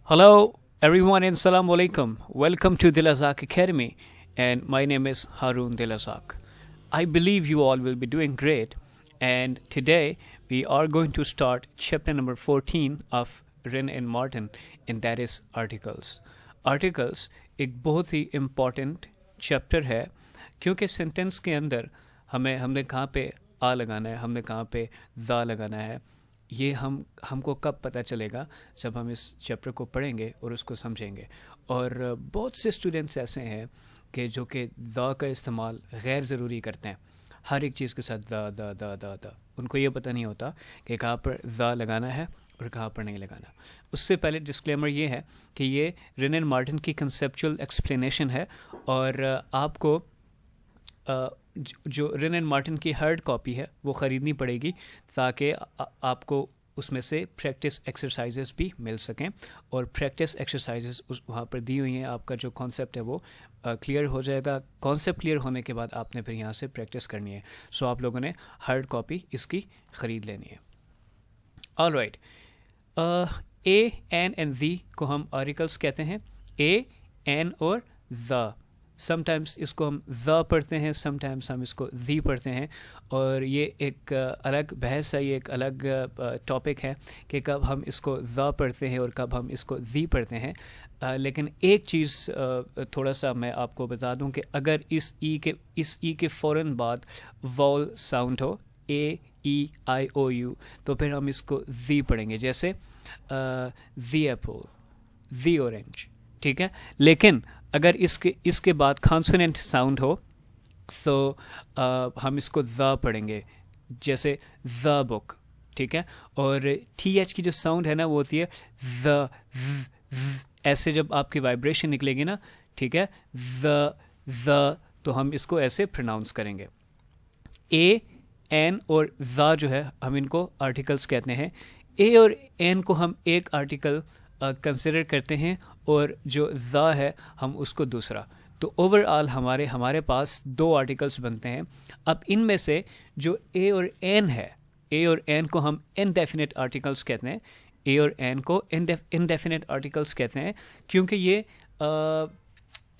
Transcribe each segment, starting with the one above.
Hello, everyone, and Assalamu alaikum. Welcome to Dilazak Academy, and my name is Harun Dilazak. I believe you all will be doing great, and today we are going to start chapter number 14 of Wren and Martin, and that is articles. Articles एक बहुत ही important chapter है क्योंकि sentence के अंदर हमने कहाँ पे आ लगाना है, हमने कहाँ पे दा लगाना है, ये हमको कब पता चलेगा जब हम इस चैप्टर को पढ़ेंगे और उसको समझेंगे। और बहुत से स्टूडेंट्स ऐसे हैं कि जो कि द का इस्तेमाल गैर ज़रूरी करते हैं, हर एक चीज़ के साथ द उनको ये पता नहीं होता कि कहाँ पर द लगाना है और कहाँ पर नहीं लगाना। उससे पहले डिस्क्लेमर ये है कि ये रिन एंड मार्टिन की कंसेप्चुअल एक्सप्लेनेशन है और आपको जो रिन एंड मार्टिन की हार्ड कॉपी है वो ख़रीदनी पड़ेगी ताकि आपको उसमें से प्रैक्टिस एक्सरसाइजेस भी मिल सकें। और प्रैक्टिस एक्सरसाइजेस उस वहाँ पर दी हुई हैं, आपका जो कॉन्सेप्ट है वो क्लियर हो जाएगा। कॉन्सेप्ट क्लियर होने के बाद आपने फिर यहाँ से प्रैक्टिस करनी है। सो आप लोगों ने हार्ड कॉपी इसकी ख़रीद लेनी है। All right, a, an and the को हम आर्टिकल्स कहते हैं। ए, एन और द। समटाइम्स इसको हम द पढ़ते हैं, समटाइम्स हम इसको दी पढ़ते हैं। और ये एक अलग बहस है, ये एक अलग टॉपिक है कि कब हम इसको द पढ़ते हैं और कब हम इसको दी पढ़ते हैं। लेकिन एक चीज़ थोड़ा सा मैं आपको बता दूं कि अगर इस ई के फ़ौरन बाद वॉल साउंड हो, ए, ई, आई, ओ, यू, तो फिर हम इसको दी पढ़ेंगे, जैसे दी एप्पल, दी ऑरेंज, ठीक है। लेकिन अगर इसके बाद कॉन्सोनेंट साउंड हो तो हम इसको द पढ़ेंगे, जैसे द बुक, ठीक है। और टी एच की जो साउंड है ना वो होती है द, ऐसे जब आपकी वाइब्रेशन निकलेगी ना, ठीक है, द, तो हम इसको ऐसे प्रोनाउंस करेंगे। ए, एन और द जो है हम इनको आर्टिकल्स कहते हैं। ए और एन को हम एक आर्टिकल कंसिडर करते हैं और जो द है हम उसको दूसरा। तो ओवरऑल हमारे पास दो आर्टिकल्स बनते हैं। अब इनमें से जो ए और एन है, ए और एन को हम इनडेफिनेट आर्टिकल्स कहते हैं। ए और एन को इनडेफिनेट आर्टिकल्स कहते हैं क्योंकि ये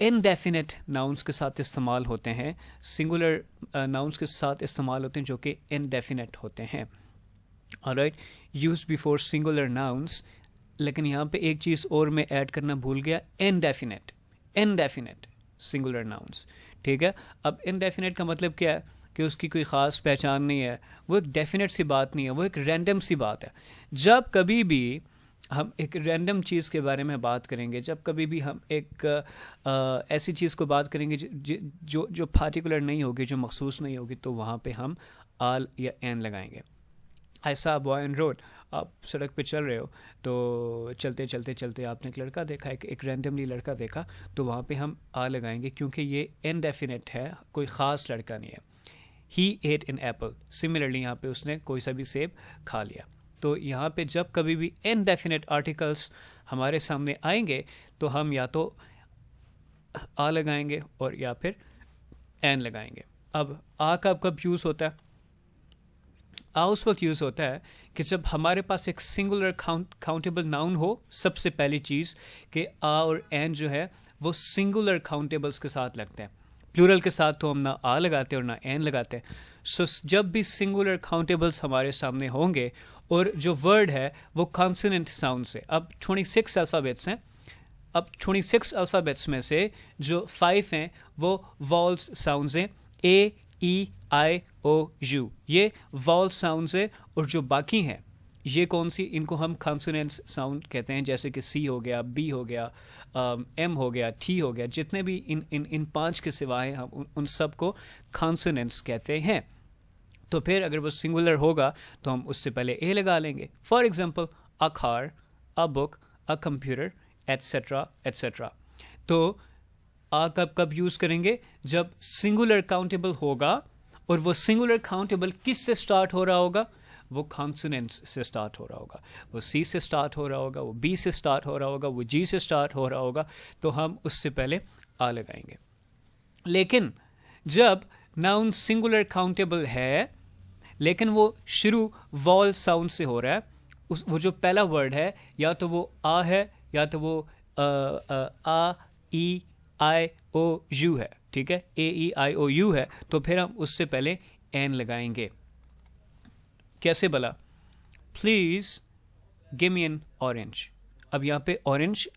इनडेफिनेट नाउन्स के साथ इस्तेमाल होते हैं, सिंगुलर नाउन्स के साथ इस्तेमाल होते हैं जो कि इनडेफिनेट होते हैं। Alright, used before singular nouns. लेकिन यहाँ पे एक चीज़ और मैं ऐड करना भूल गया, इनडेफिनेट सिंगुलर नाउन्स, ठीक है। अब इनडेफिनेट का मतलब क्या है कि उसकी कोई ख़ास पहचान नहीं है, वो एक डेफिनेट सी बात नहीं है, वो एक रैंडम सी बात है। जब कभी भी हम एक रैंडम चीज़ के बारे में बात करेंगे, जब कभी भी हम एक ऐसी चीज़ को बात करेंगे जो पार्टिकुलर नहीं होगी, जो मखसूस नहीं होगी, तो वहाँ पे हम आल या एन लगाएंगे। ऐसा बॉय ऑन रोड, आप सड़क पे चल रहे हो तो चलते आपने एक लड़का देखा, एक रैंडमली लड़का देखा, तो वहाँ पे हम आ लगाएंगे क्योंकि ये इनडेफिनेट है, कोई ख़ास लड़का नहीं है। ही एट एन एप्पल, सिमिलरली यहाँ पे उसने कोई सा भी सेब खा लिया। तो यहाँ पे जब कभी भी इनडेफिनेट आर्टिकल्स हमारे सामने आएंगे तो हम या तो आ लगाएंगे और या फिर एन लगाएंगे। अब आ का कब यूज़ होता है? आ उस वक्त यूज़ होता है कि जब हमारे पास एक सिंगुलर काउंटेबल नाउन हो। सबसे पहली चीज़ कि आ और एन जो है वो सिंगुलर काउंटेबल्स के साथ लगते हैं। प्लूरल के साथ तो हम ना आ लगाते और ना एन लगाते। सो जब भी सिंगुलर काउंटेबल्स हमारे सामने होंगे और जो वर्ड है वो कॉन्सोनेंट साउंड से, अब 26 अल्फ़ाबेट्स हैं, अब 26 अल्फ़ाबेट्स में से जो 5 हैं वो वॉल्स साउंड्स हैं, ए, ई, आई, ओ, यू, ये वॉल साउंड्स है। और जो बाकी हैं ये कौन सी, इनको हम कॉन्सोनेंट्स साउंड कहते हैं, जैसे कि सी हो गया, बी हो गया, एम हो गया, टी हो गया, जितने भी इन 5 के सिवाय हम उन सब को कॉन्सोनेंट्स कहते हैं। तो फिर अगर वो सिंगुलर होगा तो हम उससे पहले ए लगा लेंगे। For example a car, a book, a computer, etcetera etcetera. तो आ कब यूज़ करेंगे? जब सिंगुलर काउंटेबल होगा। और वो सिंगुलर काउंटेबल किस से स्टार्ट हो रहा होगा? वो कॉन्सोनेंट्स से स्टार्ट हो रहा होगा, वो सी से स्टार्ट हो रहा होगा, वो बी से स्टार्ट हो रहा होगा, वो जी से स्टार्ट हो रहा होगा, तो हम उससे पहले आ लगाएंगे। लेकिन जब नाउन सिंगुलर काउंटेबल है लेकिन वो शुरू वॉल साउंड से हो रहा है, वो जो पहला वर्ड है या तो वो आ है या तो वो आ ई आई ओ यू है, ठीक है, ए ई आई ओ यू है, तो फिर हम उससे पहले एन लगाएंगे। कैसे भला? Please give me N orange. अब यहाँ पे ऑरेंज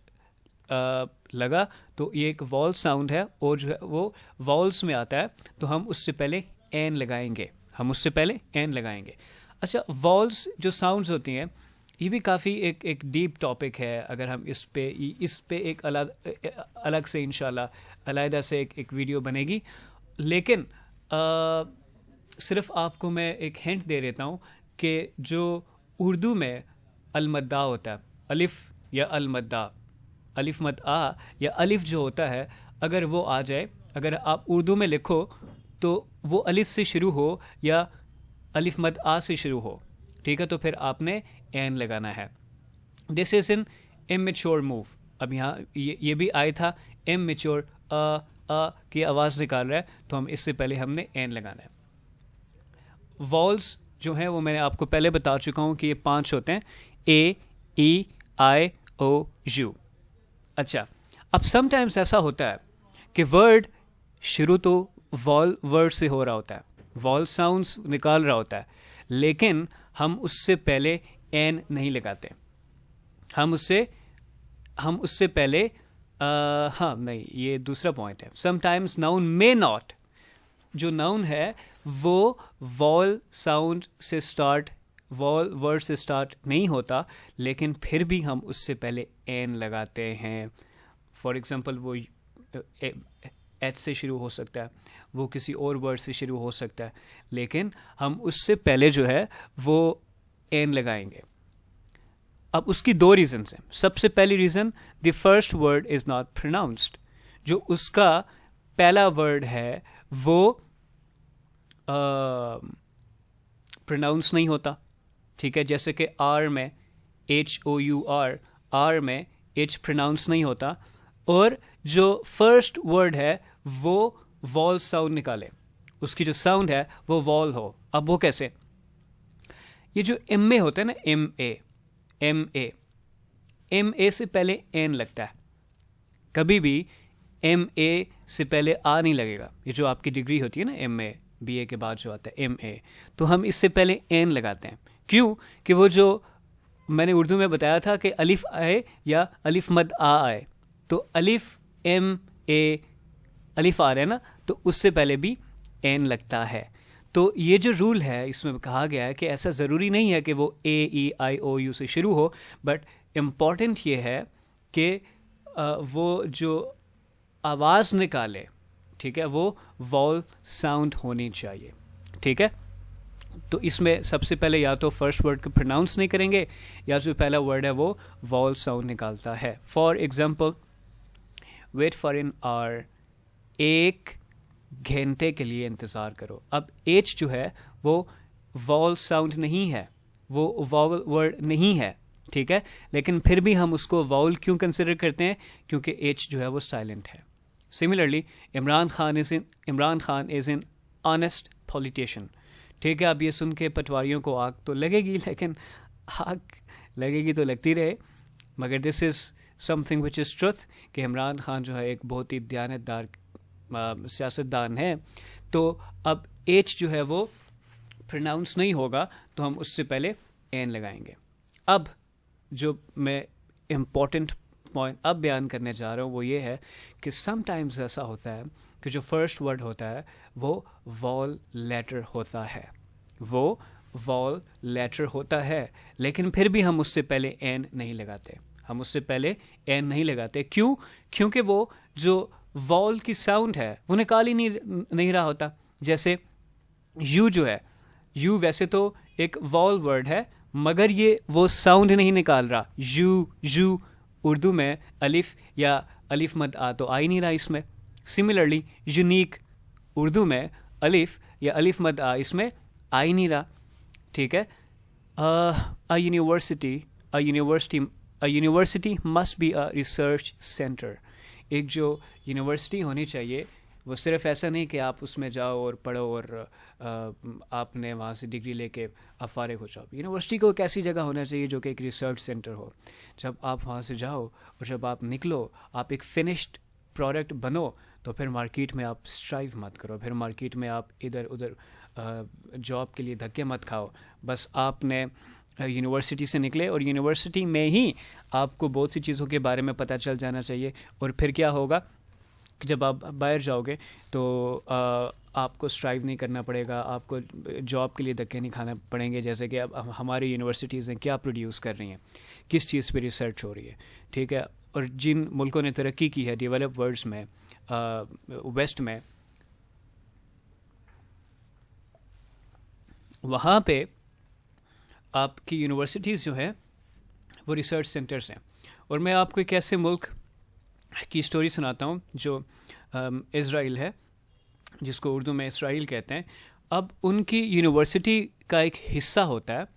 लगा तो ये एक वॉल साउंड है, और जो है वो वॉल्स में आता है, तो हम उससे पहले एन लगाएंगे, हम उससे पहले एन लगाएंगे। अच्छा, वॉल्स जो साउंड्स होती हैं, ये भी काफ़ी एक डीप टॉपिक है। अगर हम इस पे एक अलग से इंशाल्लाह अलहदा से एक वीडियो बनेगी, लेकिन सिर्फ आपको मैं एक हिंट दे देता हूँ कि जो उर्दू में अलमद्दा होता है, अलिफ या अलमद्दा, अलिफ मद आ या अलिफ जो होता है, अगर वो आ जाए, अगर आप उर्दू में लिखो तो वो अलिफ से शुरू हो या अलिफ मद आ से शुरू हो, ठीक है, तो फिर आपने एन लगाना है। This is an immature move. अब यहाँ ये भी आया था इमेच्योर, अ की आवाज़ निकाल रहा है, तो हम इससे पहले हमने एन लगाना है। वॉल्स जो हैं वो मैंने आपको पहले बता चुका हूँ कि ये 5 होते हैं, ए ई आई ओ यू। अच्छा, अब समटाइम्स ऐसा होता है कि वर्ड शुरू तो वॉल वर्ड से हो रहा होता है, वॉल साउंड्स निकाल रहा होता है, लेकिन हम उससे पहले एन नहीं लगाते, हम उससे पहले हाँ नहीं, ये दूसरा पॉइंट है। समटाइम्स नाउन मे नॉट, जो नाउन है वो वॉल साउंड से स्टार्ट, वॉल वर्ड से स्टार्ट नहीं होता, लेकिन फिर भी हम उससे पहले एन लगाते हैं। फॉर एग्जांपल वो एच से शुरू हो सकता है, वो किसी और वर्ड से शुरू हो सकता है, लेकिन हम उससे पहले जो है वो एन लगाएंगे। अब उसकी 2 रीजंस हैं। सबसे पहली reason, the first word is not pronounced, जो उसका पहला वर्ड है वो प्रोनाउंस नहीं होता, ठीक है, जैसे कि आर में HOUR, आर में एच प्रोनाउंस नहीं होता, और जो फर्स्ट वर्ड है वो वॉल साउंड निकाले, उसकी जो साउंड है वो वॉल हो। अब वो कैसे? ये जो एम ए होता है ना, एम ए से पहले एन लगता है, कभी भी एम ए से पहले आ नहीं लगेगा। ये जो आपकी डिग्री होती है ना MA BA के बाद जो आता है MA, तो हम इससे पहले एन लगाते हैं। क्यों? कि वो जो मैंने उर्दू में बताया था कि अलिफ आए या अलिफ मद आ आए, तो अलिफ MA अलिफ आ रहा है ना, तो उससे पहले भी एन लगता है। तो ये जो रूल है, इसमें कहा गया है कि ऐसा ज़रूरी नहीं है कि वो AEIOU से शुरू हो, बट इम्पॉर्टेंट ये है कि वो जो आवाज़ निकाले, ठीक है, वो वॉल साउंड होनी चाहिए, ठीक है। तो इसमें सबसे पहले या तो फर्स्ट वर्ड को प्रोनाउंस नहीं करेंगे, या जो पहला वर्ड है वो वॉल साउंड निकालता है। For example, wait for an hour, 1 घंटे के लिए इंतज़ार करो। अब एच जो है वो वॉल साउंड नहीं है, वो वॉवल वर्ड नहीं है, ठीक है, लेकिन फिर भी हम उसको वॉल क्यों कंसिडर करते हैं? क्योंकि एच जो है वो साइलेंट है। Similarly, Imran Khan is an honest politician, ठीक है। अब ये सुन के पटवारियों को आग तो लगेगी, लेकिन आग लगेगी तो लगती रहे, मगर this is something which is truth कि इमरान खान जो है एक बहुत ही दयानतदार सियासतदान है। तो अब एच जो है वो प्रोनाउंस नहीं होगा, तो हम उससे पहले एन लगाएंगे। अब जो मैं इम्पॉर्टेंट पॉइंट अब बयान करने जा रहा हूँ वो ये है कि समटाइम्स ऐसा होता है कि जो फर्स्ट वर्ड होता है वो वॉल लेटर होता है, वो वॉल लेटर होता है, लेकिन फिर भी हम उससे पहले एन नहीं लगाते, हम उससे पहले एन नहीं लगाते। क्यों? क्योंकि वो जो वॉल की साउंड है वो निकाल ही नहीं रहा होता। जैसे यू जो है, यू वैसे तो एक वॉल वर्ड है, मगर ये वो साउंड नहीं निकाल रहा। यू उर्दू में अलिफ या अलिफ मद आ तो आ ही नहीं रहा इसमें। सिमिलरली यूनिक, उर्दू में अलिफ या अलिफ मद आ इसमें आ ही नहीं रहा, ठीक है। A university must be a research centre. एक जो यूनिवर्सिटी होनी चाहिए वो सिर्फ ऐसा नहीं कि आप उसमें जाओ और पढ़ो और आपने वहाँ से डिग्री लेके आप फारिग हो जाओ। यूनिवर्सिटी को एक ऐसी जगह होना चाहिए जो कि एक रिसर्च सेंटर हो। जब आप वहाँ से जाओ और जब आप निकलो, आप एक फिनिश्ड प्रोडक्ट बनो, तो फिर मार्केट में आप स्ट्राइव मत करो, फिर मार्केट में आप इधर उधर जॉब के लिए धक्के मत खाओ। बस आपने यूनिवर्सिटी से निकले और यूनिवर्सिटी में ही आपको बहुत सी चीज़ों के बारे में पता चल जाना चाहिए। और फिर क्या होगा कि जब आप बाहर जाओगे तो आपको स्ट्राइव नहीं करना पड़ेगा, आपको जॉब के लिए धक्के नहीं खाना पड़ेंगे। जैसे कि अब हमारी यूनिवर्सिटीज़ हैं क्या प्रोड्यूस कर रही हैं, किस चीज़ पे रिसर्च हो रही है, ठीक है। और जिन मुल्कों ने तरक्की की है डेवलप वर्ल्ड्स में, वेस्ट में, वहाँ पे आपकी यूनिवर्सिटीज़ जो हैं वो रिसर्च सेंटर्स हैं। और मैं आपको एक ऐसे मुल्क की स्टोरी सुनाता हूँ जो इज़राइल है, जिसको उर्दू में इसराइल कहते हैं। अब उनकी यूनिवर्सिटी का एक हिस्सा होता है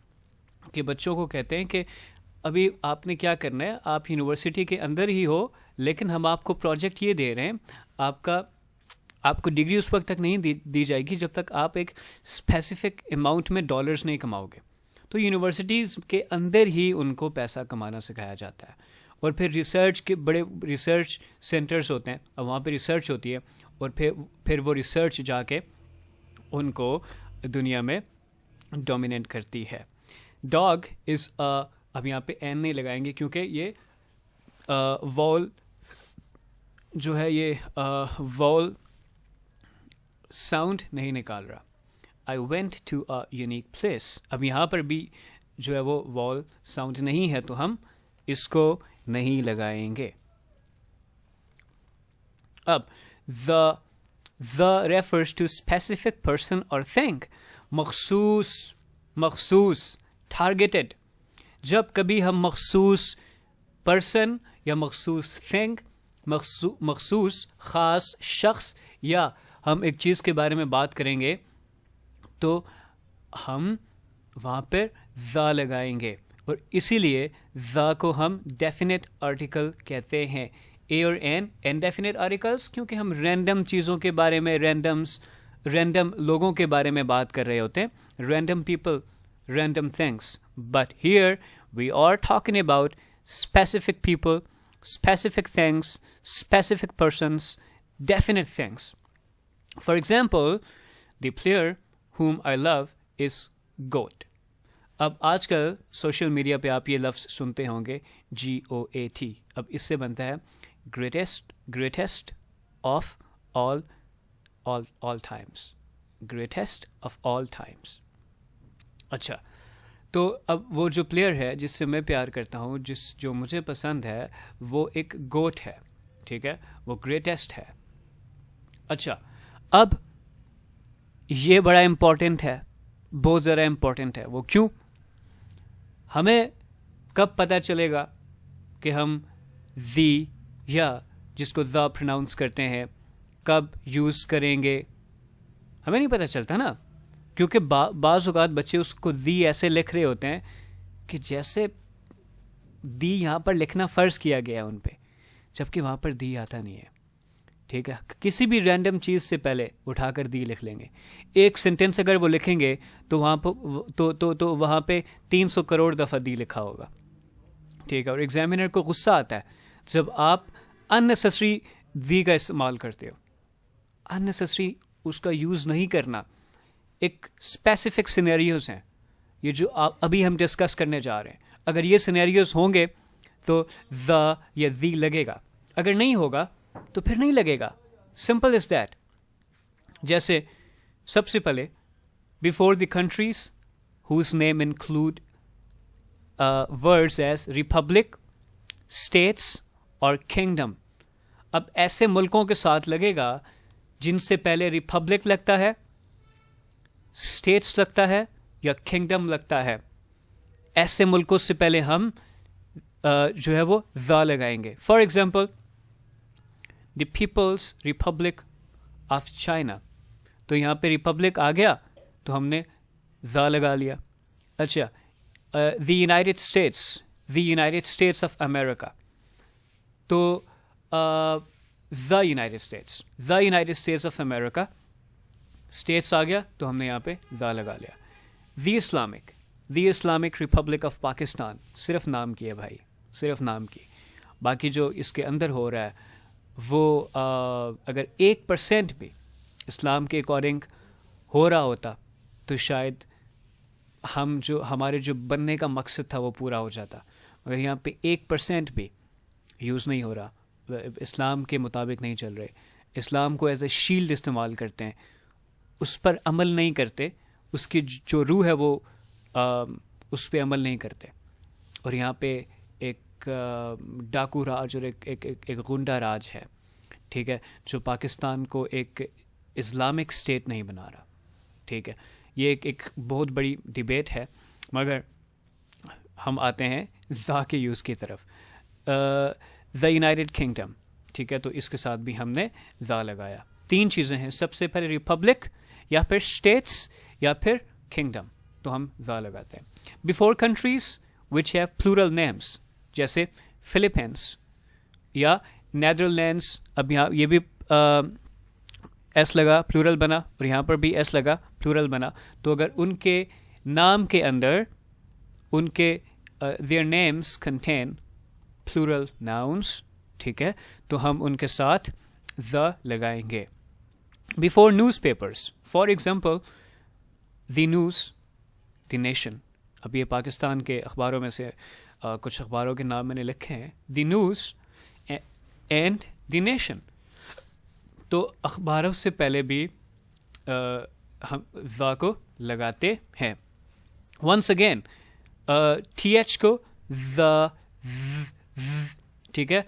कि बच्चों को कहते हैं कि अभी आपने क्या करना है, आप यूनिवर्सिटी के अंदर ही हो, लेकिन हम आपको प्रोजेक्ट ये दे रहे हैं, आपको डिग्री उस वक्त तक नहीं दी जाएगी जब तक आप एक स्पेसिफिक अमाउंट में डॉलर्स नहीं कमाओगे। तो यूनिवर्सिटीज़ के अंदर ही उनको पैसा कमाना सिखाया जाता है। और फिर रिसर्च के बड़े रिसर्च सेंटर्स होते हैं, अब वहाँ पे रिसर्च होती है और फिर वो रिसर्च जाके उनको दुनिया में डोमिनेट करती है। डॉग इज़ अब यहाँ पे एन नहीं लगाएंगे क्योंकि ये वॉल जो है ये वॉल साउंड नहीं निकाल रहा। I went to a unique place, अब यहाँ पर भी जो है वो वॉल साउंड नहीं है तो हम इसको नहीं लगाएंगे। अब the refers to specific person or thing, मखसूस targeted। जब कभी हम मखसूस पर्सन या मखसूस थिंग, मखसूस ख़ास शख्स या हम एक चीज़ के बारे में बात करेंगे तो हम वहाँ पर द लगाएंगे। और इसीलिए द को हम डेफिनेट आर्टिकल कहते हैं। ए और एन इनडेफिनेट आर्टिकल्स, क्योंकि हम रैंडम चीज़ों के बारे में, रैंडम लोगों के बारे में बात कर रहे होते हैं, random people, random things. But here we are talking about specific people, specific things, specific persons, definite things. For example, the player whom I love is GOAT। अब आजकल सोशल मीडिया पे आप ये लफ्ज़ सुनते होंगे GOAT। अब इससे बनता है greatest of all times, greatest of all times. अच्छा, तो अब वो जो प्लेयर है जिससे मैं प्यार करता हूँ, जो मुझे पसंद है, वो एक गोट है, ठीक है, वो ग्रेटेस्ट है। अच्छा, अब ये बड़ा इम्पॉर्टेंट है, बहुत ज़्यादा इम्पॉर्टेंट है। वो क्यों? हमें कब पता चलेगा कि हम दी या जिसको द प्रोनाउंस करते हैं कब यूज़ करेंगे? हमें नहीं पता चलता ना, क्योंकि बाज़ औक़ात बच्चे उसको दी ऐसे लिख रहे होते हैं कि जैसे दी यहाँ पर लिखना फ़र्ज़ किया गया है उन पे, जबकि वहाँ पर दी आता नहीं है, ठीक है। किसी भी रैंडम चीज़ से पहले उठाकर दी लिख लेंगे। एक सेंटेंस अगर वो लिखेंगे तो वहाँ पर तो वहाँ पे 300 करोड़ दफ़ा दी लिखा होगा, ठीक है। और एग्जामिनर को गुस्सा आता है जब आप अननेसेसरी दी का इस्तेमाल करते हो। अननेसेसरी उसका यूज़ नहीं करना। एक स्पेसिफिक सिनेरियोज़ हैं ये जो अभी हम डिस्कस करने जा रहे हैं। अगर ये सिनेरियोज़ होंगे तो द या दी लगेगा, अगर नहीं होगा तो फिर नहीं लगेगा। Simple is that. जैसे सबसे पहले, before the countries whose name include words as republic, states और किंगडम। अब ऐसे मुल्कों के साथ लगेगा जिनसे पहले रिपब्लिक लगता है, स्टेट्स लगता है या किंगडम लगता है। ऐसे मुल्कों से पहले हम जो है वो द लगाएंगे। For example, the people's republic of China, तो यहाँ पे रिपब्लिक आ गया तो हमने द लगा लिया। अच्छा, the United States of America, तो the United States of America, states आ गया तो हमने यहाँ पे द लगा लिया। The Islamic Republic of Pakistan, सिर्फ नाम की है भाई, सिर्फ नाम की। बाकी जो इसके अंदर हो रहा है वो अगर 1% भी इस्लाम के अकॉर्डिंग हो रहा होता तो शायद हमारे जो बनने का मकसद था वो पूरा हो जाता। मगर यहाँ पे 1% भी यूज़ नहीं हो रहा, इस्लाम के मुताबिक नहीं चल रहे, इस्लाम को एज ए शील्ड इस्तेमाल करते हैं, उस पर अमल नहीं करते, उसकी जो रूह है वो उस पर अमल नहीं करते। और यहाँ पे एक डाकू राज और एक गुंडा राज है, ठीक है, जो पाकिस्तान को एक इस्लामिक स्टेट नहीं बना रहा, ठीक है। ये एक बहुत बड़ी डिबेट है, मगर हम आते हैं ज़ा के यूज़ की तरफ। द यूनाइटेड किंगडम, ठीक है, तो इसके साथ भी हमने ज़ा लगाया। 3 चीज़ें हैं, सबसे पहले रिपब्लिक या फिर स्टेट्स या फिर किंगडम, तो हम ज़ा लगाते हैं। Before countries which have plural names, जैसे फिलीपींस या नेदरलैंड्स, अब यहाँ ये भी एस लगा प्लूरल बना, और यहाँ पर भी एस लगा प्लूरल बना। तो अगर उनके नाम के अंदर उनके their names contain plural nouns, ठीक है, तो हम उनके साथ द लगाएंगे। Before newspapers, for example the news, the nation. अब ये पाकिस्तान के अखबारों में से कुछ अखबारों के नाम मैंने लिखे हैं, the news and the nation. तो अखबारों से पहले भी हम ज़ा को लगाते हैं। वंस अगेन TH को द, ठीक है,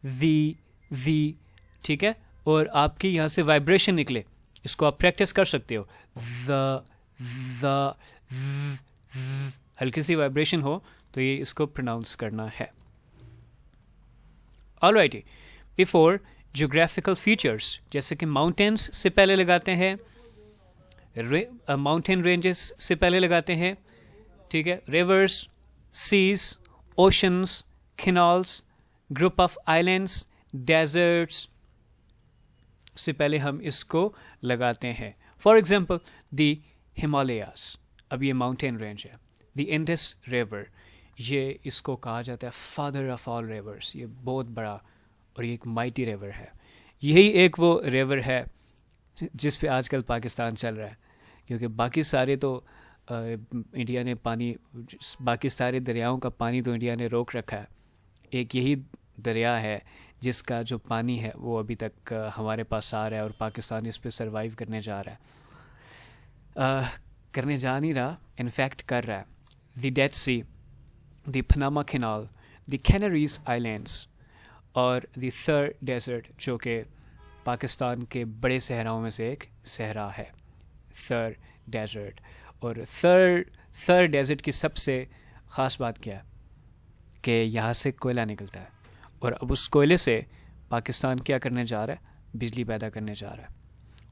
दी, ठीक है, और आपकी यहाँ से वाइब्रेशन निकले, इसको आप प्रैक्टिस कर सकते हो। द, हल्की सी वाइब्रेशन हो तो ये इसको प्रोनाउंस करना है। ऑलराइटी, बिफोर ज्योग्राफिकल फीचर्स, जैसे कि माउंटेन्स से पहले लगाते हैं, माउंटेन रेंजेस से पहले लगाते हैं, ठीक है, rivers, seas, oceans, canals, group of islands, deserts से पहले हम इसको लगाते हैं। फॉर एग्जाम्पल द हिमालयास, अब ये माउंटेन रेंज है। द इंडस रिवर, ये इसको कहा जाता है फादर ऑफ ऑल रिवर्स, ये बहुत बड़ा और ये एक माइटी रिवर है। यही एक वो रिवर है जिस पे आजकल पाकिस्तान चल रहा है, क्योंकि बाकी सारे तो इंडिया ने पानी, बाकी सारे दरियाओं का पानी तो इंडिया ने रोक रखा है। एक यही दरिया है जिसका जो पानी है वो अभी तक हमारे पास आ रहा है और पाकिस्तान इस पे सरवाइव करने जा रहा है, करने जा नहीं रहा, इनफैक्ट कर रहा है। The Dead Sea, the Panama Canal, the Canaries Islands और द थर डेजर्ट, जो कि पाकिस्तान के बड़े सहराओं में से एक सहरा है, थर डेजर्ट। और थर डेजर्ट की सबसे ख़ास बात क्या है कि यहाँ से कोयला निकलता है, और अब उस कोयले से पाकिस्तान क्या करने जा रहा है, बिजली पैदा करने जा रहा है।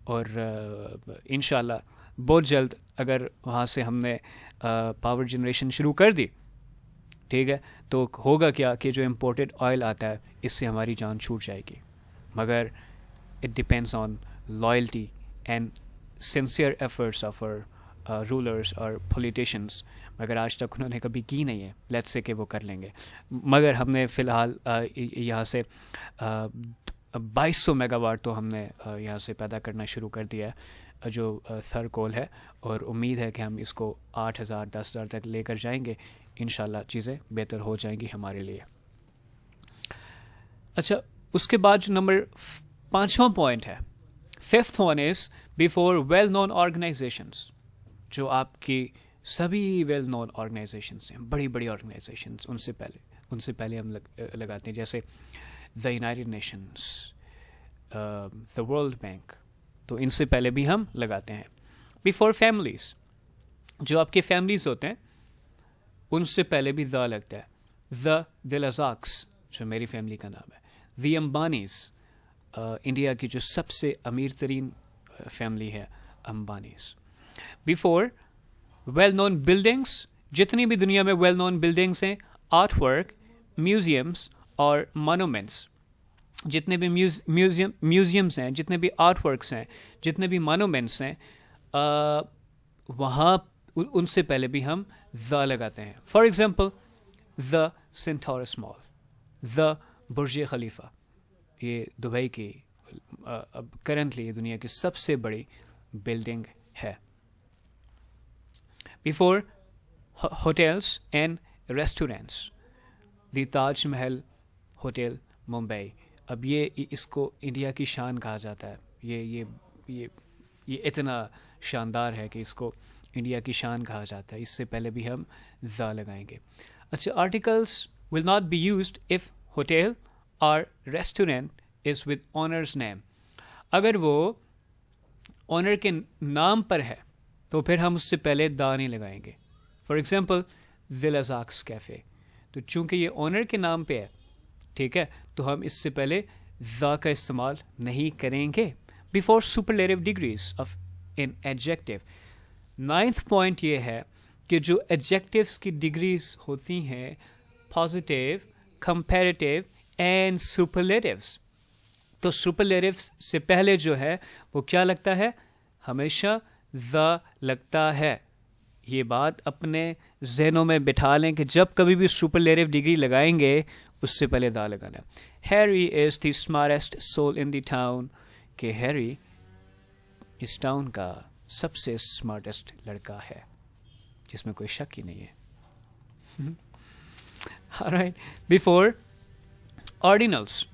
और इंशाल्लाह बहुत जल्द अगर वहाँ से हमने पावर जनरेशन शुरू कर दी, ठीक है, तो होगा क्या कि जो इम्पोर्टेड ऑयल आता है इससे हमारी जान छूट जाएगी। मगर it depends on loyalty and sincere efforts of our rulers और पॉलिटिशियंस, मगर आज तक उन्होंने कभी की नहीं है। लेट्स से कि वो कर लेंगे, मगर हमने फ़िलहाल यहाँ से 2200 मेगावाट तो हमने यहाँ से पैदा करना शुरू कर दिया है, जो थर कोल है, और उम्मीद है कि हम इसको 8000 10,000 तक लेकर जाएंगे। इंशाल्लाह चीज़ें बेहतर हो जाएंगी हमारे लिए। अच्छा, उसके बाद जो नंबर 5वां पॉइंट है, 5th one is before well known organisations. जो आपकी सभी वेल नोन ऑर्गेनाइजेशंस हैं, बड़ी बड़ी ऑर्गेनाइजेशंस, उनसे पहले हम लगाते हैं, जैसे the United Nations, the world bank, तो इनसे पहले भी हम लगाते हैं। बिफोर फैमिलीज़, जो आपके फैमिलीज़ होते हैं उनसे पहले भी द लगता है। द दिलज़ाक्स, जो मेरी फैमिली का नाम है। द अंबानीज़, इंडिया की जो सबसे अमीर तरीन फैमिली है, अंबानीज़। बिफोर वेल नोन बिल्डिंग्स, जितनी भी दुनिया में वेल नोन बिल्डिंग्स हैं, आर्ट वर्क, म्यूजियम्स और मोनूमेंट्स, जितने भी म्यूज़ियम्स हैं, जितने भी आर्ट वर्क्स हैं, जितने भी मोनूमेंट्स हैं, वहाँ उनसे पहले भी हम द लगाते हैं. For example the Centaurus mall, the Burj Khalifa, ये दुबई की अब करंटली दुनिया की सबसे बड़ी बिल्डिंग है. Before hotels and restaurants, the Taj Mahal hotel Mumbai. अब ये इसको इंडिया की शान कहा जाता है. ये इतना शानदार है कि इसको इंडिया की शान कहा जाता है. इससे पहले भी हम द लगाएंगे. अच्छा, articles will not be used if hotel और restaurant is with owner's name. अगर वो ऑनर के नाम पर है तो फिर हम उससे पहले द नहीं लगाएंगे. फॉर एग्जाम्पल विलाजाक्स कैफ़े, तो चूंकि ये ऑनर के नाम पे है, ठीक है, तो हम इससे पहले द का इस्तेमाल नहीं करेंगे. Before superlative degrees of in adjective. 9th point ये है कि जो एडजेक्टिव्स की डिग्रीज होती हैं पॉजिटिव, कंपैरेटिव एंड सुपरलेटिव्स, तो सुपरलेटिव्स से पहले जो है वो क्या लगता है, हमेशा द लगता है. ये बात अपने जहनों में बिठा लें कि जब कभी भी सुपरलेटिव डिग्री लगाएंगे उससे पहले द लगाना. Harry is the smartest soul in the town, कि हैरी इस टाउन का सबसे स्मार्टेस्ट लड़का है, जिसमें कोई शक ही नहीं है. ऑलराइट, बिफोर ऑर्डिनल्स,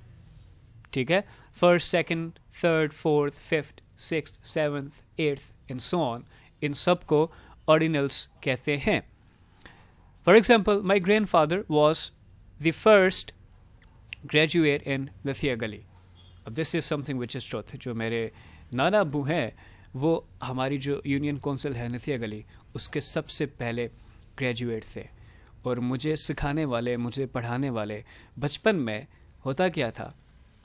ठीक है, first, second, third, fourth, fifth, sixth, seventh, eighth and so on, इन सब को ऑर्डिनल्स कहते हैं. For example, my grandfather was the first graduate in लथिया गली. अब this is something which is truth. जो मेरे नाना अबू हैं वो हमारी जो यूनियन काउंसिल है नथिया गली, उसके सबसे पहले ग्रेजुएट थे. और मुझे सिखाने वाले, मुझे पढ़ाने वाले, बचपन में होता क्या था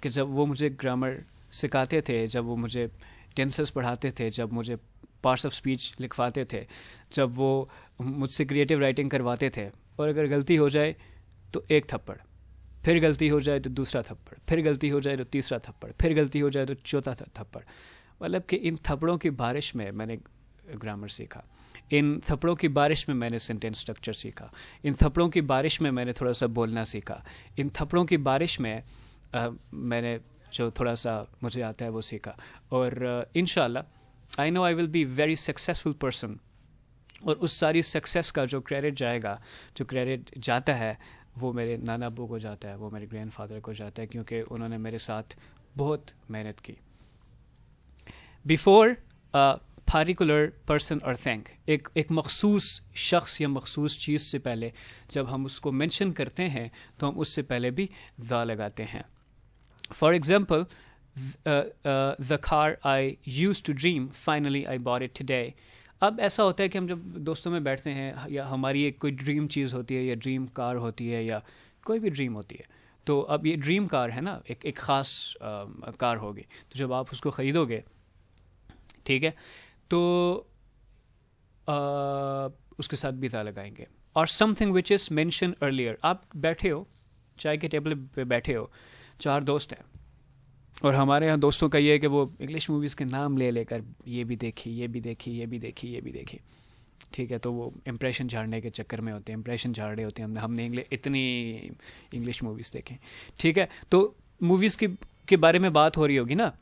कि जब वो मुझे ग्रामर सिखाते थे, जब वो मुझे टेंसेस पढ़ाते थे, जब मुझे पार्ट्स ऑफ स्पीच लिखवाते थे, जब वो मुझसे क्रिएटिव राइटिंग करवाते थे, और अगर गलती हो जाए तो एक थप्पड़, फिर गलती हो जाए तो दूसरा थप्पड़, फिर गलती हो जाए तो तीसरा थप्पड़, फिर गलती हो जाए तो चौथा थप्पड़. मतलब कि इन थप्पड़ों की बारिश में मैंने ग्रामर सीखा. इन थप्पड़ों की बारिश में मैंने सेंटेंस स्ट्रक्चर सीखा. इन थप्पड़ों की बारिश में मैंने थोड़ा सा बोलना सीखा. इन थप्पड़ों की बारिश में मैंने जो थोड़ा सा मुझे आता है वो सीखा. और इंशाल्लाह I know I will be very successful person. और उस सारी सक्सेस का जो क्रेडिट जाएगा, जो क्रेडिट जाता है, वो मेरे नाना अब्बू को जाता है, वो मेरे ग्रैंडफादर को जाता है, क्योंकि उन्होंने मेरे साथ बहुत मेहनत की. बिफोर पार्टिकुलर पर्सन और थिंग, एक मखसूस शख्स या मखसूस चीज़ से पहले जब हम उसको मेंशन करते हैं तो हम उससे पहले भी द लगाते हैं. For example, the car I use to dream, finally I bought it today. अब ऐसा होता है कि हम जब दोस्तों में बैठते हैं, या हमारी एक कोई ड्रीम चीज़ होती है, या ड्रीम कार होती है, या कोई भी ड्रीम होती है, तो अब ये ड्रीम कार है ना, एक ख़ास कार होगी, तो जब आप उसको ख़रीदोगे, ठीक है, तो उसके साथ भी दा लगाएंगे. और something which is mention earlier. आप बैठे हो, चाय के टेबल पे बैठे हो, 4 दोस्त हैं, और हमारे यहाँ दोस्तों का ये है कि वो इंग्लिश मूवीज़ के नाम ले लेकर ये भी देखी, ये भी देखी, ये भी देखी, ये भी देखी, ठीक है, तो वो इम्प्रेशन झाड़ने के चक्कर में होते हैं, इम्प्रेशन झाड़ रहे होते हैं, हमने इतनी इंग्लिश मूवीज़ देखी, ठीक है. तो मूवीज़ के बारे में बात हो रही होगी ना,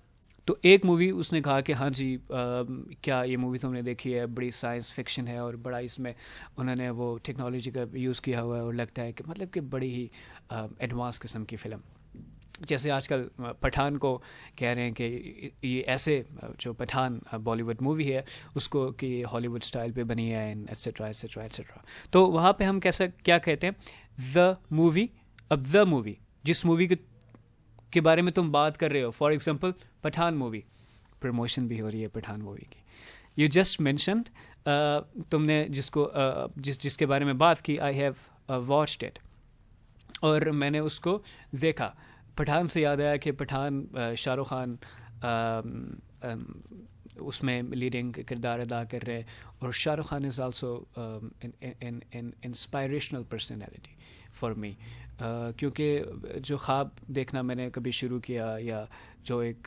तो एक मूवी उसने कहा कि हाँ जी, क्या ये मूवी तुमने देखी है, बड़ी साइंस फिक्शन है, और बड़ा इसमें उन्होंने वो टेक्नोलॉजी का यूज़ किया हुआ है, और लगता है कि मतलब कि बड़ी ही एडवांस किस्म की फ़िल्म. जैसे आजकल पठान को कह रहे हैं कि ये ऐसे, जो पठान बॉलीवुड मूवी है उसको कि हॉलीवुड स्टाइल पे बनी है, एट्सेट्रा एट्सेट्रा एट्सेट्रा. तो वहाँ पे हम क्या कहते हैं, द मूवी. अब द मूवी, जिस मूवी के बारे में तुम बात कर रहे हो, for example Pathaan movie, promotion भी हो रही है पठान मूवी की, यू जस्ट मैंशनड, तुमने जिसके बारे में बात की, आई हैव वॉच्ड इट, और मैंने उसको देखा. पठान से याद आया कि पठान, शाहरुख खान उसमें लीडिंग किरदार अदा कर रहे हैं, और Shahrukh Khan is also an inspirational personality for me. क्योंकि जो ख्वाब देखना मैंने कभी शुरू किया, या जो एक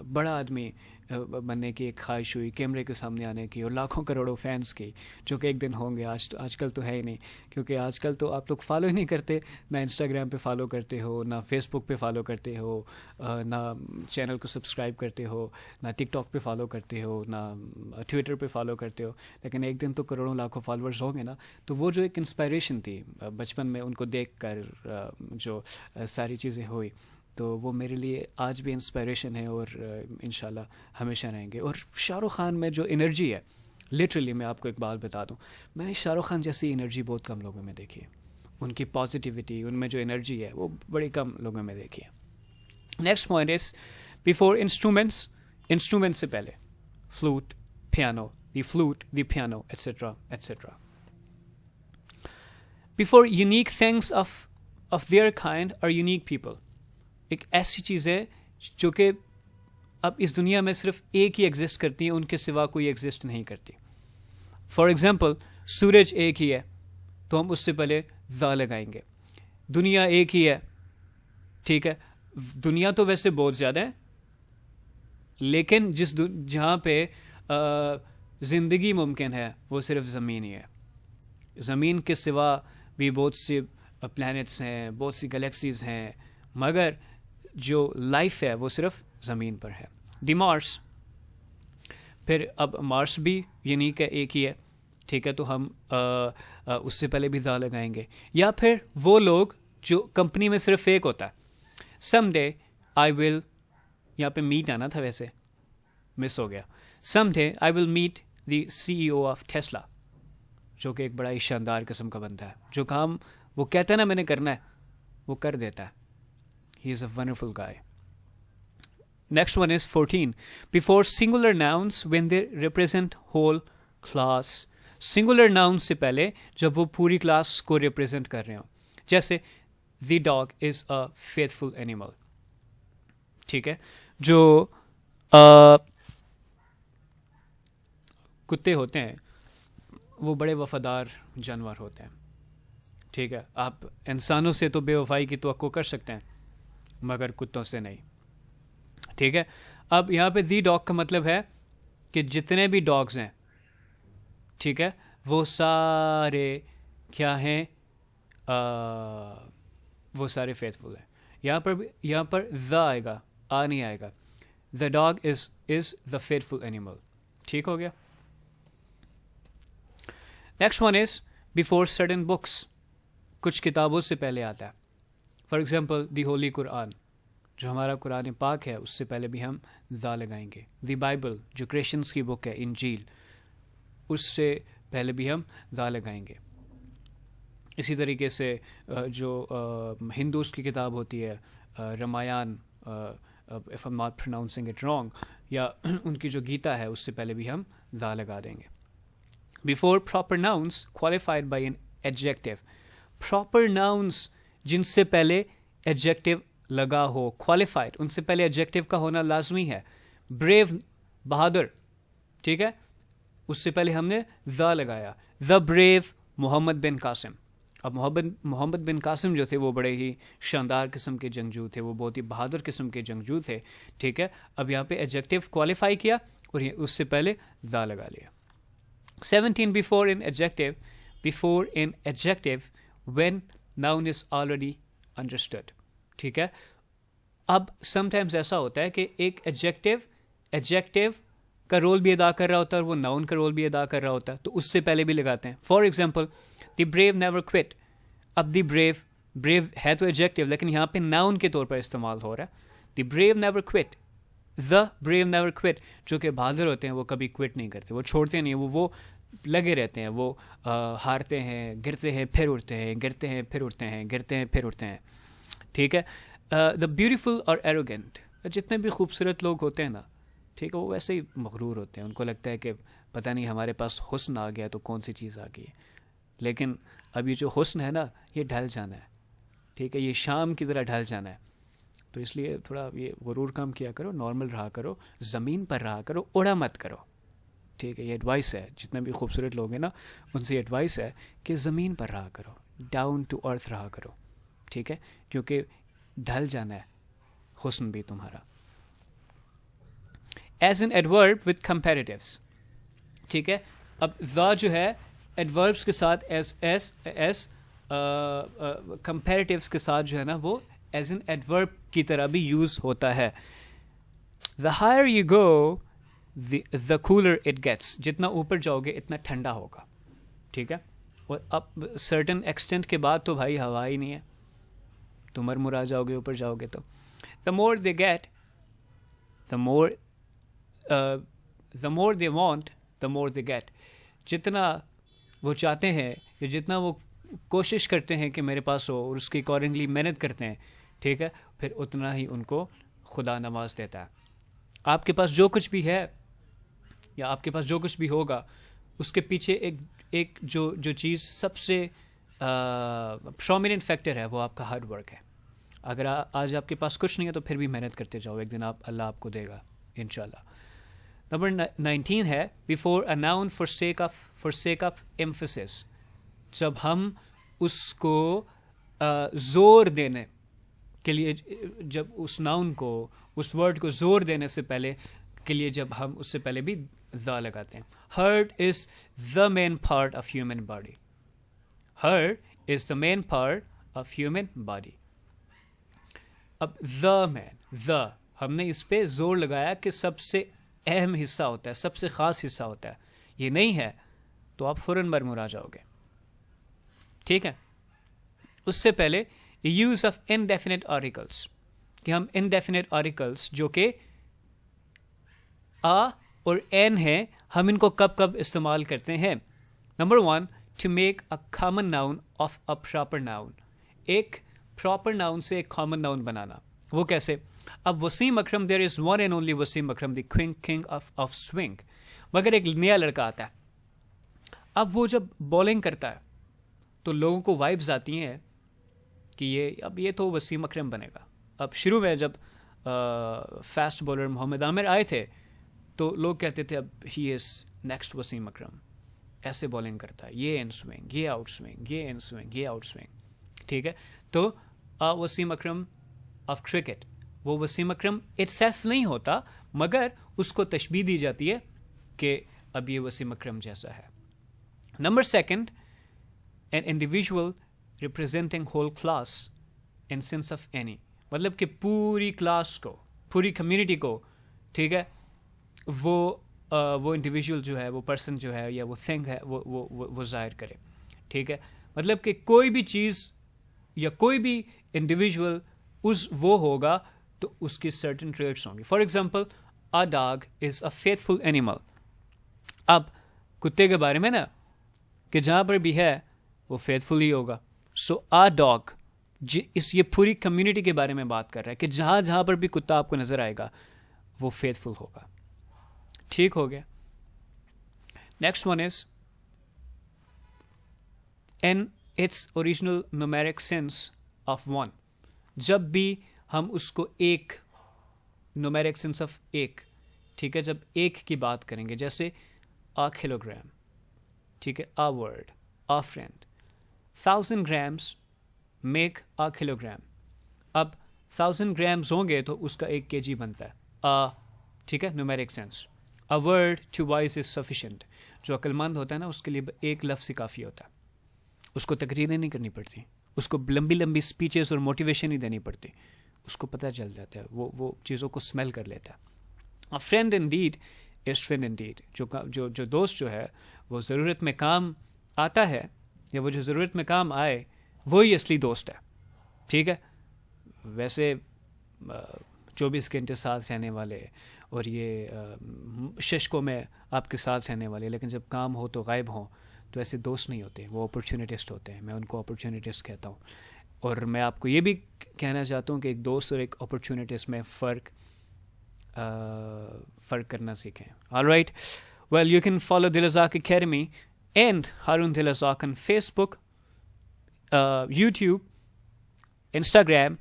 बड़ा आदमी बनने की एक ख्वाहिश हुई, कैमरे के सामने आने की, और लाखों करोड़ों फैंस की, जो कि एक दिन होंगे। आजकल तो है ही नहीं, क्योंकि आजकल तो आप लोग फॉलो ही नहीं करते, ना इंस्टाग्राम पे फॉलो करते हो, ना फेसबुक पे फॉलो करते हो, ना चैनल को सब्सक्राइब करते हो, ना टिकटॉक पे फॉलो करते हो, ना ट्विटर पे फॉलो करते हो। लेकिन एक दिन तो करोड़ों लाखों फॉलोअर्स होंगे ना। तो वो जो एक इंस्पायरेशन थी बचपन में उनको देख कर, जो सारी चीज़ें हुई, तो वो मेरे लिए आज भी इंस्पायरेशन है, और इंशाल्लाह हमेशा रहेंगे। और शाहरुख खान में जो एनर्जी है, लिटरली मैं आपको एक बात बता दूं, मैंने शाहरुख खान जैसी एनर्जी बहुत कम लोगों में देखी है। उनकी पॉजिटिविटी, उनमें जो एनर्जी है, वो बड़ी कम लोगों में देखी है। Next point is before instruments, instrument से पहले flute, piano, the flute, the piano, etcetera etcetera. Before unique things of their kind are unique people. एक ऐसी चीज़ है जो कि अब इस दुनिया में सिर्फ एक ही एग्जिस्ट करती है, उनके सिवा कोई एग्जिस्ट नहीं करती। फॉर एग्जाम्पल, सूरज एक ही है, तो हम उससे पहले दा लगाएंगे। दुनिया एक ही है, ठीक है, दुनिया तो वैसे बहुत ज़्यादा है, लेकिन जहाँ पे ज़िंदगी मुमकिन है वो सिर्फ ज़मीन ही है। ज़मीन के सिवा भी बहुत से प्लैनेट्स हैं, बहुत सी गैलेक्सीज़ हैं, मगर जो लाइफ है वो सिर्फ ज़मीन पर है। दी मार्स, फिर अब मार्स भी यूनिक है, एक ही है, ठीक है, तो हम उससे पहले भी दा लगाएंगे। या फिर वो लोग जो कंपनी में सिर्फ एक होता है, समडे आई विल, यहाँ पे मीट आना था, वैसे मिस हो गया। Someday I will meet the CEO of Tesla, जो कि एक बड़ा ही शानदार किस्म का बंदा है, जो काम वो कहता है ना मैंने करना है, वो कर देता है। He is a wonderful guy. Next one is 14. Before singular nouns when they represent whole class. Singular nouns से पहले जब वो पूरी क्लास को रिप्रेजेंट कर रहे हो, जैसे The dog is a faithful animal, ठीक है, जो कुत्ते होते हैं वो बड़े वफादार जानवर होते हैं, ठीक है। आप इंसानों से तो बेवफाई की तवक्को कर सकते हैं, मगर कुत्तों से नहीं, ठीक है। अब यहाँ पे दी डॉग का मतलब है कि जितने भी डॉग्स हैं, ठीक है, वो सारे क्या हैं, वो सारे फेथफुल हैं। यहाँ पर द आएगा, आ नहीं आएगा। The dog is the faithful animal, ठीक हो गया। Next one is before certain books, कुछ किताबों से पहले आता है। फॉर एग्जाम्पल दी होली कुरान, जो हमारा कुरान पाक है, उससे पहले भी हम दा लगाएंगे। दी बाइबल, जो क्रिश्चियंस की बुक है, इंजील, उससे पहले भी हम दा लगाएंगे। इसी तरीके से जो हिंदूज की किताब होती है, Ramayana, if I am not pronouncing it wrong, या उनकी जो गीता है, उससे पहले भी हम दा लगा देंगे। Before proper nouns qualified by an adjective, proper nouns जिनसे पहले एडजेक्टिव लगा हो, क्वालिफाइड, उनसे पहले एडजेक्टिव का होना लाजमी है। ब्रेव, बहादुर, ठीक है, उससे पहले हमने द लगाया। द ब्रेव मोहम्मद बिन कासिम। अब मोहम्मद बिन कासिम जो थे वो बड़े ही शानदार किस्म के जंगजू थे, वो बहुत ही बहादुर किस्म के जंगजू थे, ठीक है। अब यहाँ पे एडजेक्टिव क्वालिफाई किया और उससे पहले द लगा लिया। 17 before in adjective when noun is already understood, ठीक है। अब समटाइम्स ऐसा होता है कि एक एडजेक्टिव का रोल भी अदा कर रहा होता है और वो नाउन का रोल भी अदा कर रहा होता है, तो उससे पहले भी लगाते हैं। For example the brave never quit. अब द ब्रेव है तो एडजेक्टिव, लेकिन यहाँ पे नाउन के तौर पर इस्तेमाल हो रहा है। The brave never quit, the brave never quit, जो कि बहादुर होते हैं वो कभी क्विट नहीं करते, वो छोड़ते नहीं, वो लगे रहते हैं, वो हारते हैं, गिरते हैं, फिर उठते हैं, गिरते हैं, फिर उठते हैं, गिरते हैं, फिर उठते हैं, ठीक है। द ब्यूटीफुल और एरोगेंट, जितने भी खूबसूरत लोग होते हैं ना, ठीक है, वो वैसे ही मगरूर होते हैं। उनको लगता है कि पता नहीं हमारे पास हुस्न आ गया तो कौन सी चीज़ आ गई है, लेकिन अब ये जो हुस्न है ना, ये ढल जाना है, ठीक है, ये शाम की तरह ढल जाना है। तो इसलिए थोड़ा ये गुरूर काम किया करो, नॉर्मल रहा करो, ज़मीन पर रहा करो, उड़ा मत करो, ठीक है। ये एडवाइस है, जितने भी खूबसूरत लोग हैं ना, उनसे एडवाइस है कि ज़मीन पर रहा करो, डाउन टू अर्थ रहा करो, ठीक है, क्योंकि ढल जाना है हुस्न भी तुम्हारा. As an adverb with comparatives, ठीक है. अब द जो है एडवर्ब्स के साथ एस कंपैरेटिव्स के साथ जो है ना वो एज एन एडवर्ब की तरह भी यूज होता है. The higher you go the cooler it gets, जितना ऊपर जाओगे इतना ठंडा होगा, ठीक है. और अब सर्टन एक्सटेंट के बाद तो भाई हवा ही नहीं है, तुम मरमुरा जाओगे ऊपर जाओगे तो. The more they get the more they want the more they get, जितना वो चाहते हैं या जितना वो कोशिश करते हैं कि मेरे पास हो और उसके अकॉर्डिंगली मेहनत करते हैं, ठीक है, फिर उतना ही उनको खुदा नवाज देता है. आपके पास जो कुछ भी है या आपके पास जो कुछ भी होगा उसके पीछे एक जो चीज़ सबसे प्रोमिनेंट फैक्टर है वो आपका हार्ड वर्क है. अगर आज आपके पास कुछ नहीं है तो फिर भी मेहनत करते जाओ, एक दिन अल्लाह आपको देगा इंशाल्लाह. नंबर 19 है before a noun for sake of emphasis, जब हम उसको जोर देने के लिए, जब उस नाउन को उस वर्ड को जोर देने से पहले के लिए जब हम उससे पहले भी द लगाते हैं. Heart is the main part of human body. Heart is the main part of human body. अब द हमने इस पे जोर लगाया कि सबसे अहम हिस्सा होता है, सबसे खास हिस्सा होता है. ये नहीं है तो आप फौरन मरमुरा जाओगे, ठीक है. उससे पहले यूज ऑफ इनडेफिनेट आर्टिकल्स, कि हम इनडेफिनेट आर्टिकल्स जो कि आ और एन है, हम इनको कब कब इस्तेमाल करते हैं. Number 1, to make a common noun of a proper noun, एक प्रॉपर नाउन से एक कॉमन नाउन बनाना. वो कैसे? अब Wasim Akram, there is one and only Wasim Akram, the king of swing. मगर एक नया लड़का आता है, अब वो जब बॉलिंग करता है तो लोगों को वाइब्स आती हैं कि ये तो वसीम अकरम बनेगा. अब शुरू में जब फास्ट बॉलर मोहम्मद आमिर आए थे तो लोग कहते थे अब ही इज़ नेक्स्ट वसीम अकरम, ऐसे बॉलिंग करता है, ये इन स्विंग, ये आउट स्विंग, ये इन स्विंग, ये आउट स्विंग, ठीक है. तो वसीम अकरम ऑफ क्रिकेट, वो वसीम अकरम इटसेल्फ नहीं होता, मगर उसको तशबीह दी जाती है कि अब ये वसीम अकरम जैसा है. Number 2, an individual representing whole class in sense of any, मतलब कि पूरी क्लास को, पूरी कम्युनिटी को, ठीक है, वो इंडिविजुअल जो है, वो पर्सन जो है या वो थिंग है वो जाहिर करे, ठीक है. मतलब कि कोई भी चीज़ या कोई भी इंडिविजुअल वो होगा तो उसकी सर्टेन ट्रेट्स होंगी. For example, a dog is a faithful animal. अब कुत्ते के बारे में ना कि जहाँ पर भी है वो फेथफुल ही होगा. सो अ डॉग ये पूरी कम्युनिटी के बारे में बात कर रहा है कि जहाँ जहाँ पर भी कुत्ता आपको नजर आएगा वो फेथफुल होगा. ठीक हो गया. Next one is in its original numeric sense of 1. जब भी हम उसको एक, न्यूमेरिक सेंस ऑफ एक, ठीक है, जब एक की बात करेंगे, जैसे अ किलोग्राम, ठीक है, a word, a friend, 1000 grams make a kilogram. अब 1000 grams होंगे तो उसका 1 kg बनता है. ठीक है, numeric sense. A word to wise is sufficient, जो अक्लमंद होता है ना उसके लिए एक लफ्ज़ ही काफ़ी होता है, उसको तकरीरें नहीं करनी पड़ती, उसको लंबी लंबी स्पीचेस और मोटिवेशन नहीं देनी पड़ती, उसको पता चल जाता है, वो चीज़ों को स्मेल कर लेता है. अ friend Indeed is friend Indeed, जो दोस्त जो है वो ज़रूरत में काम आता है या वो जो ज़रूरत में काम आए वही असली दोस्त है. ठीक है, वैसे 24 घंटे साथ रहने वाले और ये शशकों में आपके साथ रहने वाले, लेकिन जब काम हो तो गायब हों, तो ऐसे दोस्त नहीं होते, वो अपॉर्चुनिटिस्ट होते हैं. मैं उनको अपॉर्चुनिटिस्ट कहता हूँ. और मैं आपको ये भी कहना चाहता हूँ कि एक दोस्त और एक अपॉर्चुनिटिस्ट में फ़र्क करना सीखें. Alright, well you can follow Dil Razaq academy and Harun Dil Razak on Facebook, YouTube, Instagram,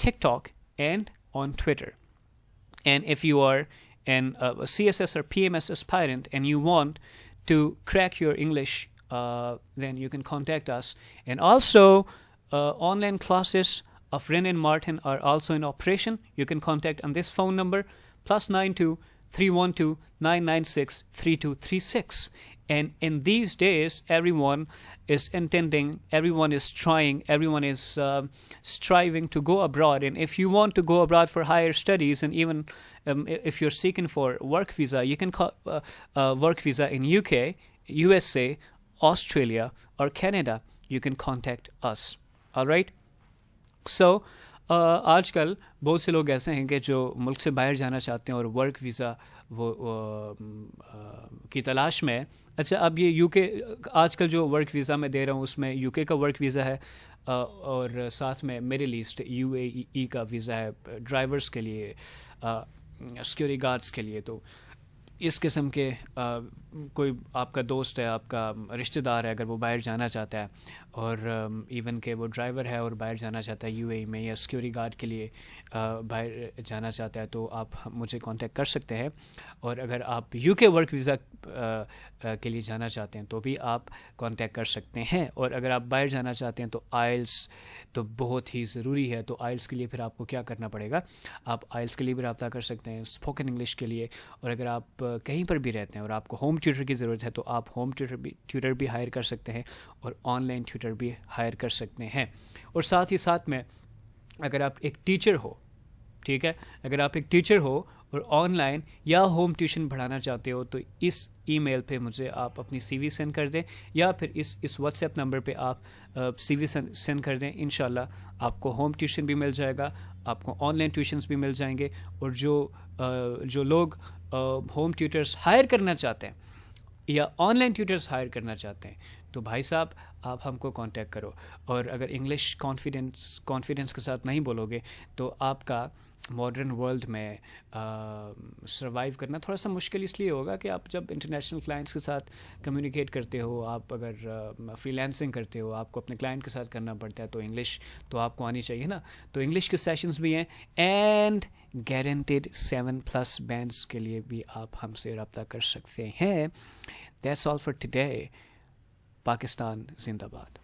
TikTok, and on Twitter. And if you are a CSS or PMS aspirant and you want to crack your English then you can contact us. And also, online classes of Ren and Martin are also in operation. You can contact on this phone number, +92 312 996 3236. And in these days, everyone is intending, everyone is trying, everyone is striving to go abroad. And if you want to go abroad for higher studies, and even if you're seeking for work visa, you can call work visa in UK, USA, Australia, or Canada. You can contact us. All right. So आजकल बहुत से लोग ऐसे हैं कि जो मुल्क से बाहर जाना चाहते हैं और वर्क वीज़ा की तलाश में है। अच्छा, अब ये यूके, आजकल जो वर्क वीज़ा मैं दे रहा हूँ उसमें यूके का वर्क वीज़ा है, और साथ में मिडिल ईस्ट UAE का वीज़ा है ड्राइवर्स के लिए, सिक्योरिटी गार्ड्स के लिए। तो इस किस्म के कोई आपका दोस्त है, आपका रिश्तेदार है, अगर वो बाहर जाना चाहता है, और इवन के वो ड्राइवर है और बाहर जाना चाहता है UAE में, या सिक्योरिटी गार्ड के लिए बाहर जाना चाहता है, तो आप मुझे कांटेक्ट कर सकते हैं। और अगर आप UK वर्क वीज़ा के लिए जाना चाहते हैं तो भी आप कांटेक्ट कर सकते हैं। और अगर आप बाहर जाना चाहते हैं तो आइल्स तो बहुत ही ज़रूरी है। तो आइल्स के लिए फिर आपको क्या करना पड़ेगा, आप आइल्स के लिए भी रब्ता कर सकते हैं, स्पोकन इंग्लिश के लिए। और अगर आप कहीं पर भी रहते हैं और आपको होम ट्यूटर की ज़रूरत है तो आप होम ट्यूटर भी हायर कर सकते हैं और ऑनलाइन ट्यूटर भी हायर कर सकते हैं। और साथ ही साथ में अगर आप एक टीचर हो, ठीक है, अगर आप एक टीचर हो और ऑनलाइन या होम ट्यूशन पढ़ाना चाहते हो तो इस ईमेल पे मुझे आप अपनी CV सेंड कर दें, या फिर इस व्हाट्सएप नंबर पे आप CV सेंड कर दें। इंशाल्लाह आपको होम ट्यूशन भी मिल जाएगा, आपको ऑनलाइन ट्यूशन्स भी मिल जाएंगे। और जो लोग होम ट्यूटर्स हायर करना चाहते हैं या ऑनलाइन ट्यूटर्स हायर करना चाहते हैं तो भाई साहब आप हमको कांटेक्ट करो। और अगर इंग्लिश कॉन्फिडेंस के साथ नहीं बोलोगे तो आपका मॉडर्न वर्ल्ड में सर्वाइव करना थोड़ा सा मुश्किल इसलिए होगा कि आप जब इंटरनेशनल क्लाइंट्स के साथ कम्युनिकेट करते हो, आप अगर फ्रीलांसिंग करते हो, आपको अपने क्लाइंट के साथ करना पड़ता है, तो इंग्लिश तो आपको आनी चाहिए ना। तो इंग्लिश के सेशंस भी हैं, एंड गारंटेड 7+ बैंड्स के लिए भी आप हमसे रब्ता कर सकते हैं। That's all for today. Pakistan जिंदाबाद।